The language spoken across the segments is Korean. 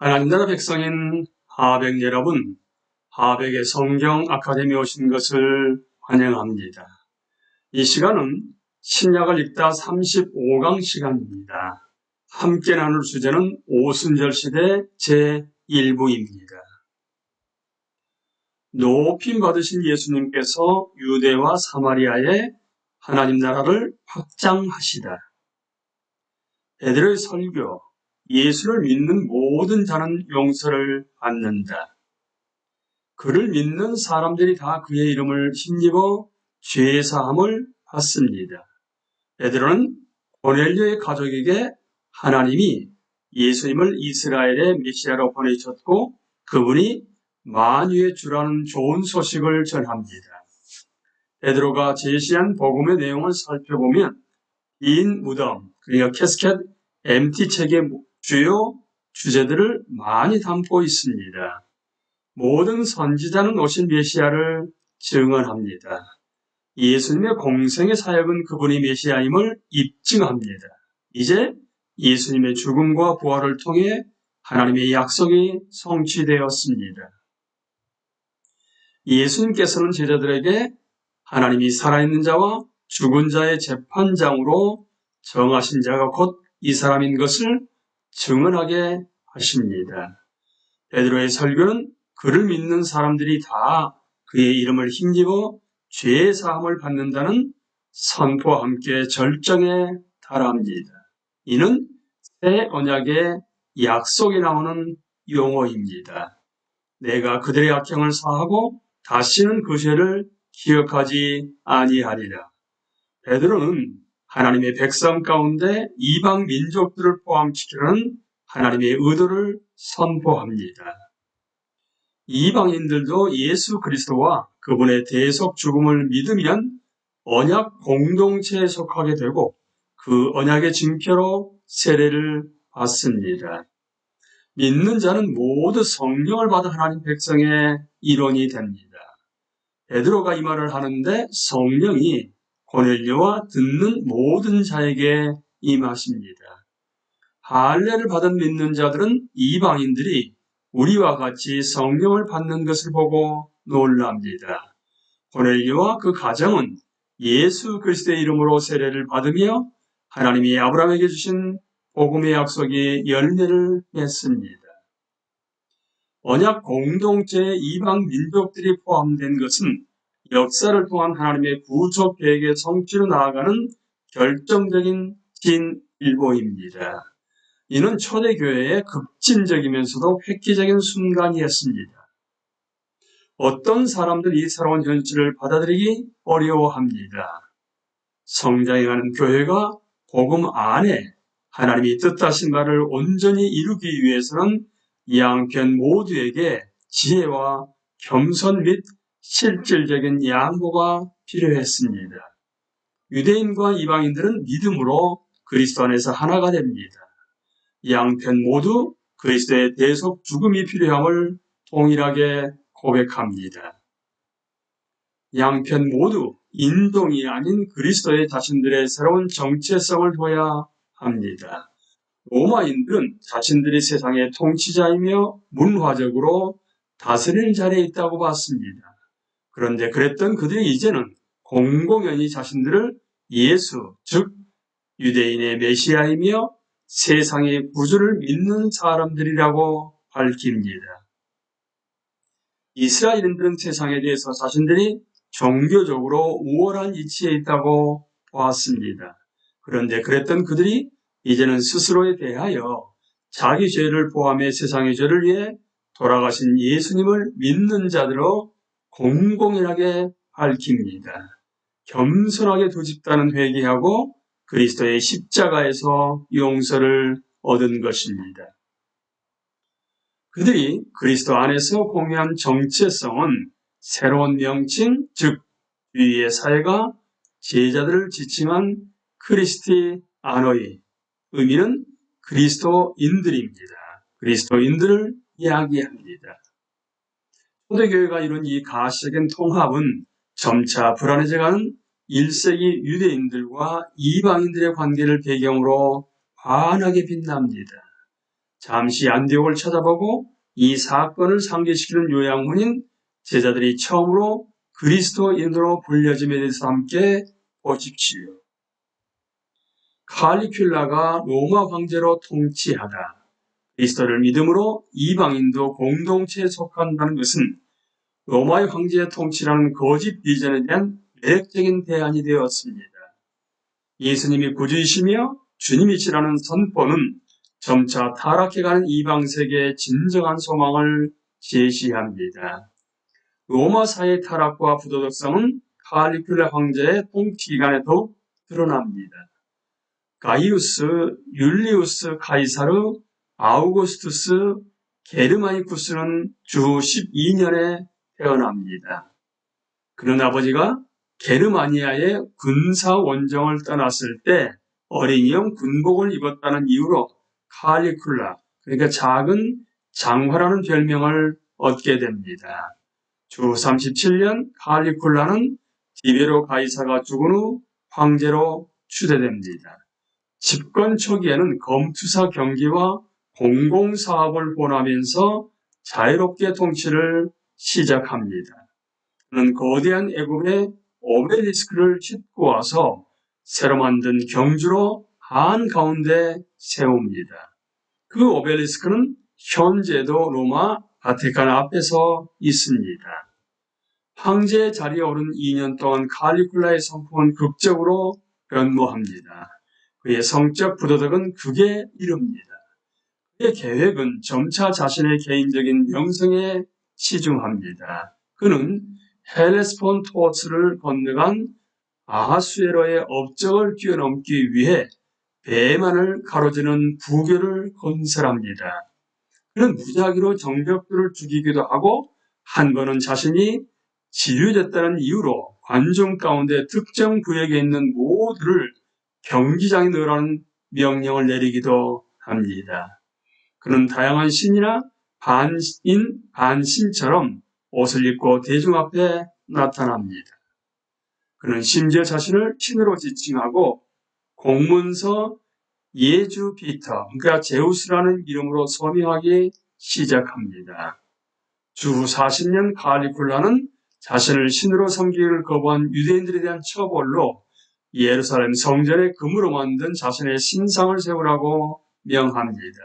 하나님 나라 백성인 하백 여러분, 하백의 성경 아카데미에 오신 것을 환영합니다. 이 시간은 신약을 읽다 35강 시간입니다. 함께 나눌 주제는 오순절 시대 제1부입니다. 높임 받으신 예수님께서 유대와 사마리아에 하나님 나라를 확장하시다. 베드로의 설교, 예수를 믿는 모든 자는 용서를 받는다. 그를 믿는 사람들이 다 그의 이름을 힘입어 죄사함을 받습니다. 베드로는 고넬료의 가족에게 하나님이 예수님을 이스라엘의 메시아로 보내셨고 그분이 만유의 주라는 좋은 소식을 전합니다. 베드로가 제시한 복음의 내용을 살펴보면 빈 무덤, 그러니까 캐스켓, MT 책의 주요 주제들을 많이 담고 있습니다. 모든 선지자는 오신 메시아를 증언합니다. 예수님의 공생의 사역은 그분이 메시아임을 입증합니다. 이제 예수님의 죽음과 부활을 통해 하나님의 약속이 성취되었습니다. 예수님께서는 제자들에게 하나님이 살아있는 자와 죽은 자의 재판장으로 정하신 자가 곧 이 사람인 것을 증언하게 하십니다. 베드로의 설교는 그를 믿는 사람들이 다 그의 이름을 힘입어 죄 사함을 받는다는 선포와 함께 절정에 달합니다. 이는 새 언약의 약속이 나오는 용어입니다. 내가 그들의 악행을 사하고 다시는 그 죄를 기억하지 아니하리라. 베드로는 하나님의 백성 가운데 이방 민족들을 포함시키는 하나님의 의도를 선포합니다. 이방인들도 예수 그리스도와 그분의 대속 죽음을 믿으면 언약 공동체에 속하게 되고 그 언약의 징표로 세례를 받습니다. 믿는 자는 모두 성령을 받아 하나님 백성의 일원이 됩니다. 베드로가 이 말을 하는데 성령이 고넬료와 듣는 모든 자에게 임하십니다. 할례를 받은 믿는 자들은 이방인들이 우리와 같이 성령을 받는 것을 보고 놀랍니다. 고넬료와 그 가정은 예수 그리스도의 이름으로 세례를 받으며 하나님이 아브라함에게 주신 복음의 약속이 열매를 맺습니다. 언약 공동체의 이방 민족들이 포함된 것은 역사를 통한 하나님의 구속 계획의 성취로 나아가는 결정적인 진일보입니다. 이는 초대교회의 급진적이면서도 획기적인 순간이었습니다. 어떤 사람들이 이 새로운 현실을 받아들이기 어려워합니다. 성장해가는 교회가 복음 안에 하나님이 뜻하신 바를 온전히 이루기 위해서는 양편 모두에게 지혜와 겸손 및 실질적인 양보가 필요했습니다. 유대인과 이방인들은 믿음으로 그리스도 안에서 하나가 됩니다. 양편 모두 그리스도의 대속 죽음이 필요함을 동일하게 고백합니다. 양편 모두 인종이 아닌 그리스도의 자신들의 새로운 정체성을 둬야 합니다. 로마인들은 자신들이 세상의 통치자이며 문화적으로 다스리는 자리에 있다고 봤습니다. 그런데 그랬던 그들이 이제는 공공연히 자신들을 예수, 즉 유대인의 메시아이며 세상의 구주를 믿는 사람들이라고 밝힙니다. 이스라엘인들은 세상에 대해서 자신들이 종교적으로 우월한 위치에 있다고 보았습니다. 그런데 그랬던 그들이 이제는 스스로에 대하여 자기 죄를 포함해 세상의 죄를 위해 돌아가신 예수님을 믿는 자들로 공공연하게 밝힙니다. 겸손하게 두 집단은 회개하고 그리스도의 십자가에서 용서를 얻은 것입니다. 그들이 그리스도 안에서 공유한 정체성은 새로운 명칭, 즉 유의의 사회가 제자들을 지칭한 크리스티아노의 의미는 그리스도인들입니다. 그리스도인들을 이야기합니다. 초대교회가 이룬 이 가시적인 통합은 점차 불안해져가는 1세기 유대인들과 이방인들의 관계를 배경으로 환하게 빛납니다. 잠시 안디옥을 찾아보고 이 사건을 상기시키는 요약문인 제자들이 처음으로 그리스도인으로 불려짐에 대해서 함께 보십시오. 칼리큘라가 로마 황제로 통치하다. 그리스도를 믿음으로 이방인도 공동체에 속한다는 것은 로마의 황제의 통치라는 거짓 비전에 대한 매력적인 대안이 되었습니다. 예수님이 구주이시며 주님이시라는 선포는 점차 타락해가는 이방 세계의 진정한 소망을 제시합니다. 로마 사회의 타락과 부도덕성은 칼리큘라 황제의 통치 기간에 더욱 드러납니다. 가이우스, 율리우스 카이사르, 아우구스투스, 게르마니쿠스는 주 12년에 태어납니다. 그는 아버지가 게르마니아의 군사 원정을 떠났을 때 어린이용 군복을 입었다는 이유로 칼리큘라, 그러니까 작은 장화라는 별명을 얻게 됩니다. 주 37년 칼리큘라는 디베로 가이사가 죽은 후 황제로 추대됩니다. 집권 초기에는 검투사 경기와 공공사업을 본하면서 자유롭게 통치를 시작합니다. 그는 거대한 애굽의 오벨리스크를 짓고 와서 새로 만든 경주로 한가운데 세웁니다. 그 오벨리스크는 현재도 로마 바티칸 앞에서 있습니다. 황제의 자리에 오른 2년 동안 칼리큘라의 성품은 극적으로 변모합니다. 그의 성적 부도덕은 극에 이릅니다. 그의 계획은 점차 자신의 개인적인 명성에 치중합니다. 그는 헬레스폰토스를 건너간 아하수에로의 업적을 뛰어넘기 위해 대만을 가로지는 부교를 건설합니다. 그는 무작위로 정벽들을 죽이기도 하고 한 번은 자신이 지류됐다는 이유로 관중 가운데 특정 구역에 있는 모두를 경기장에 넣으라는 명령을 내리기도 합니다. 그는 다양한 신이나 반신처럼 옷을 입고 대중 앞에 나타납니다. 그는 심지어 자신을 신으로 지칭하고 공문서 예주 피터, 그러니까 제우스라는 이름으로 서명하기 시작합니다. 주 40년 칼리큘라는 자신을 신으로 섬기기를 거부한 유대인들에 대한 처벌로 예루살렘 성전에 금으로 만든 자신의 신상을 세우라고 명합니다.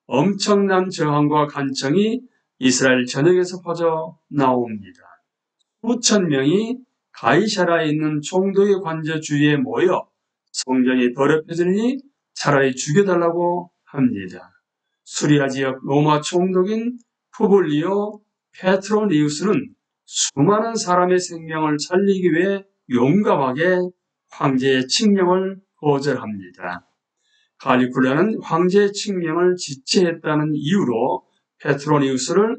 엄청난 저항과 간청이 이스라엘 전역에서 퍼져 나옵니다. 수천 명이 가이사라에 있는 총독의 관저 주위에 모여 성전이 더럽혀지니 차라리 죽여달라고 합니다. 수리아 지역 로마 총독인 푸블리오 페트로니우스는 수많은 사람의 생명을 살리기 위해 용감하게 황제의 칙령을 거절합니다. 칼리큘라는 황제의 칙령을 지체했다는 이유로 페트로니우스를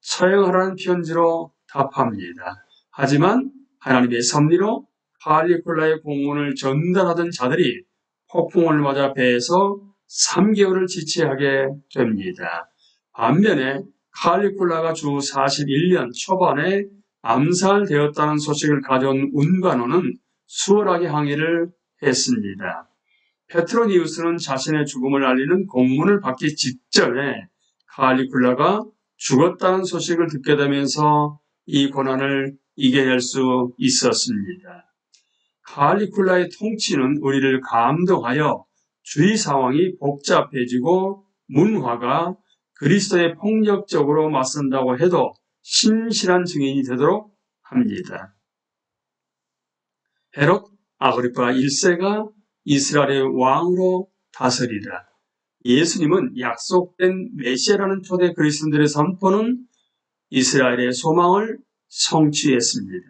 처형하라는 편지로 답합니다. 하지만 하나님의 섭리로 칼리큘라의 공문을 전달하던 자들이 폭풍을 맞아 배에서 3개월을 지체하게 됩니다. 반면에 칼리큘라가 주 41년 초반에 암살되었다는 소식을 가져온 운반원은 수월하게 항해를 했습니다. 페트로니우스는 자신의 죽음을 알리는 공문을 받기 직전에 칼리큘라가 죽었다는 소식을 듣게 되면서 이 고난을 이겨낼 수 있었습니다. 칼리큘라의 통치는 우리를 감동하여 주위 상황이 복잡해지고 문화가 그리스도에 폭력적으로 맞선다고 해도 신실한 증인이 되도록 합니다. 헤롯 아그리파 1세가 이스라엘의 왕으로 다스리다. 예수님은 약속된 메시아라는 초대 그리스도인들의 선포는 이스라엘의 소망을 성취했습니다.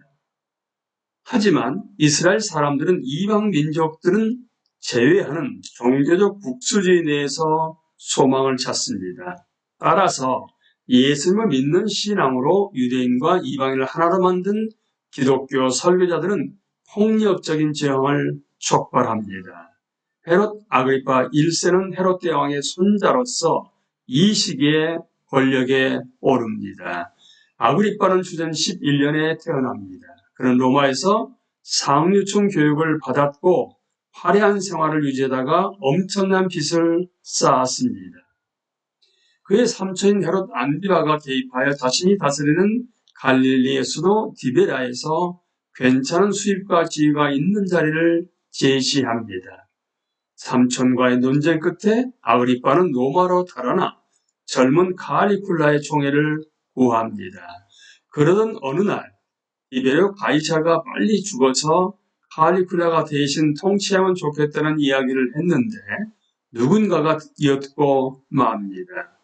하지만 이스라엘 사람들은 이방 민족들은 제외하는 종교적 국수주의 내에서 소망을 찾습니다. 따라서 예수님을 믿는 신앙으로 유대인과 이방인을 하나로 만든 기독교 설교자들은 폭력적인 저항을 촉발합니다. 헤롯 아그리파 1세는 헤롯 대왕의 손자로서 이 시기에 권력에 오릅니다. 아그리파는 주전 11년에 태어납니다. 그는 로마에서 상류층 교육을 받았고 화려한 생활을 유지하다가 엄청난 빚을 쌓았습니다. 그의 삼촌인 헤롯 안디바가 개입하여 자신이 다스리는 갈릴리의 수도 디베라에서 괜찮은 수입과 지위가 있는 자리를 제시합니다. 삼촌과의 논쟁 끝에 아그리빠는 로마로 달아나 젊은 칼리굴라의 총애를 구합니다. 그러던 어느 날 디베르 가이사가 빨리 죽어서 칼리굴라가 대신 통치하면 좋겠다는 이야기를 했는데 누군가가 듣고 맙니다.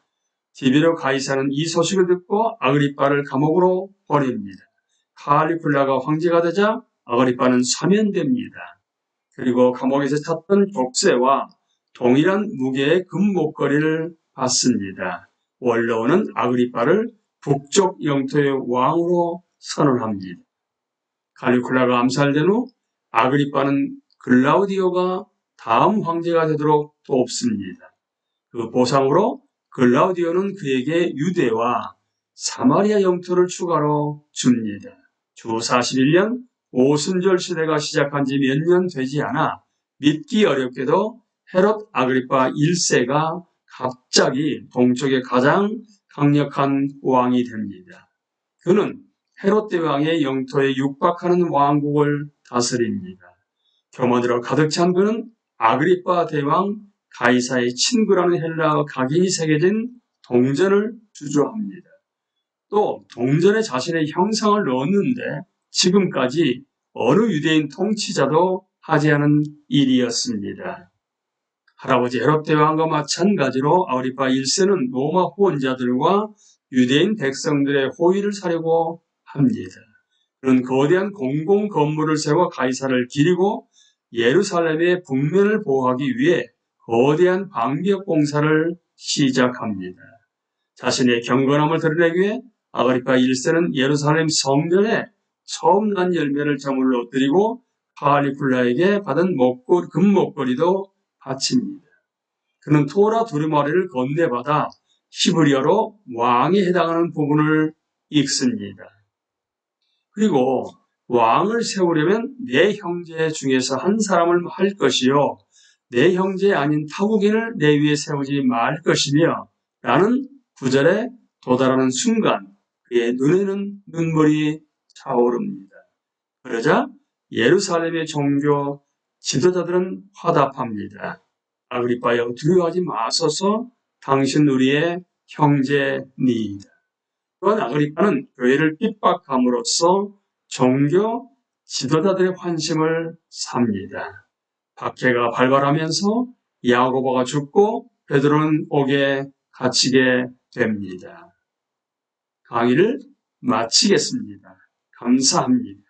디베르 가이사는 이 소식을 듣고 아그리빠를 감옥으로 보냅니다. 칼리굴라가 황제가 되자 아그리빠는 사면됩니다. 그리고 감옥에서 찾던 족쇄와 동일한 무게의 금목걸이를 받습니다. 원로원은 아그리빠를 북쪽 영토의 왕으로 선언합니다. 칼리굴라가 암살된 후 아그리빠는 글라우디오가 다음 황제가 되도록 돕습니다. 그 보상으로 글라우디오는 그에게 유대와 사마리아 영토를 추가로 줍니다. 주 41년 오순절 시대가 시작한 지 몇 년 되지 않아 믿기 어렵게도 헤롯 아그리빠 1세가 갑자기 동쪽의 가장 강력한 왕이 됩니다. 그는 헤롯 대왕의 영토에 육박하는 왕국을 다스립니다. 교만으로 가득 찬 그는 아그리빠 대왕 가이사의 친구라는 헬라어 각인이 새겨진 동전을 주저합니다. 또 동전에 자신의 형상을 넣었는데 지금까지 어느 유대인 통치자도 하지 않은 일이었습니다. 할아버지 헤롯 대왕과 마찬가지로 아그리빠 1세는 로마 후원자들과 유대인 백성들의 호의를 사려고 합니다. 그는 거대한 공공 건물을 세워 가이사를 기리고 예루살렘의 북면을 보호하기 위해 거대한 방벽 공사를 시작합니다. 자신의 경건함을 드러내기 위해 아그리빠 1세는 예루살렘 성전에 처음 난 열매를 제물로 드리고 칼리굴라에게 받은 금목걸이도 바칩니다. 그는 토라 두루마리를 건네받아 히브리어로 왕에 해당하는 부분을 읽습니다. 그리고 왕을 세우려면 내 형제 중에서 한 사람을 할 것이요 내 형제 아닌 타국인을 내 위에 세우지 말 것이며 라는 구절에 도달하는 순간 그의 눈에는 눈물이 차오릅니다. 그러자 예루살렘의 종교 지도자들은 화답합니다. 아그리빠여 두려워하지 마소서 당신 우리의 형제니이다. 또한 아그리빠는 교회를 핍박함으로써 종교 지도자들의 환심을 삽니다. 박해가 발발하면서 야고보가 죽고 베드로는 옥에 갇히게 됩니다. 강의를 마치겠습니다. 감사합니다.